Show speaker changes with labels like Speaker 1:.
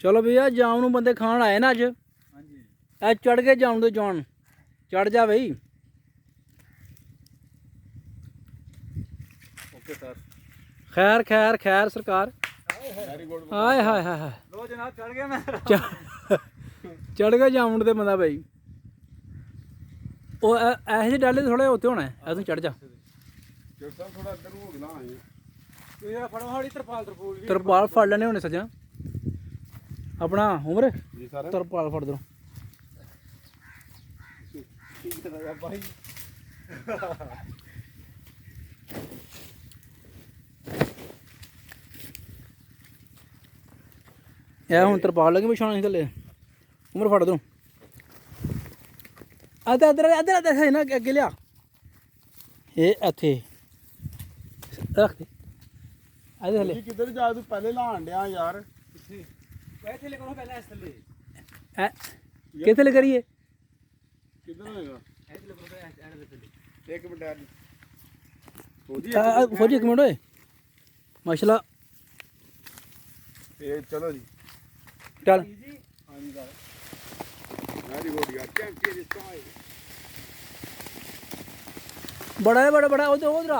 Speaker 1: चलो भैया जाम नूं बंदे खाण आए ना अज।
Speaker 2: हाँ जी
Speaker 1: ए चढ़ के जाम दे जान चढ़ जा बई।
Speaker 2: Okay sir.
Speaker 1: खैर खैर खैर सरकार।
Speaker 2: Very good.
Speaker 1: हाय हाय हाय हाय
Speaker 2: लो जनाब चढ़ गया मैं।
Speaker 1: चढ़ के जामुन दे बंदा भाई। ਉਹ ਇਹੋ ਜਿਹੇ ਡਾਲੇ ਥੋੜੇ ਉੱਤੇ ਹੋਣਾ ਐ ਤੂੰ ਚੜ ਜਾ।
Speaker 2: ਜੱਟਾ ਥੋੜਾ ਇੱਧਰ ਨੂੰ ਹੋ ਗਿਆ ਆਏ ਤੁਸੀਂ ਆ ਫੜੋ ਹਾੜੀ ਤਰਪਾਲ ਵੀ
Speaker 1: ਤਰਪਾਲ ਫੜ ਲੈਣੇ ਹੋਣੇ ਸੱਜਣਾ ਆਪਣਾ ਉਮਰ
Speaker 2: ਜੀ ਸਰ
Speaker 1: ਤਰਪਾਲ ਫੜ ਦੋ।
Speaker 2: ਠੀਕ ਹੈ ਭਾਈ।
Speaker 1: ਇਹ ਹੁਣ ਤਰਪਾਲ ਲੱਗੀ ਵਿਛਾਉਣੀ ਸੀ ਥੱਲੇ। ਉਮਰ ਫੜ ਦੋ। ਇੱਧਰ ਇੱਧਰ ਇੱਧਰ ਇੱਧਰ ਨਾ ਅੱਗੇ ਲਿਆ। ਇਹ ਇੱਥੇ ਰੱਖ ਦੇ ਇਹਦੇ ਥੱਲੇ।
Speaker 2: ਕਿੱਧਰ ਜਾ ਤੂੰ ਪਹਿਲੇ ਲਾਣ ਡਿਆ ਯਾਰ। ਕਿੱਥੇ ਇਹ ਥੱਲੇ ਕਰੋ ਪਹਿਲਾਂ ਇਸ ਥੱਲੇ।
Speaker 1: ਕਿੱਥੇ ਥੱਲੇ ਕਰੀਏ?
Speaker 2: ਕਿੱਧਰ ਹੋਏਗਾ? ਇਹ ਥੱਲੇ ਕਰੋ ਐਡ ਥੱਲੇ। ਇੱਕ ਮਿੰਟ ਐਡ
Speaker 1: ਫੌਜੀ ਇੱਕ ਮਿੰਟ ਓਏ ਮਾਸ਼ਾਅੱਲਾ।
Speaker 2: ਇਹ ਚਲੋ ਜੀ
Speaker 1: ਚੱਲ
Speaker 2: ਹਾਂ ਜੀ ਸਰ। ਵੈਰੀ ਗੁੱਡ ਯਾਰ ਚੈਂਪੀਅਨ ਇਸ ਟਾਈਮ।
Speaker 1: बड़ा है बड़ा बड़ा उधर उधर।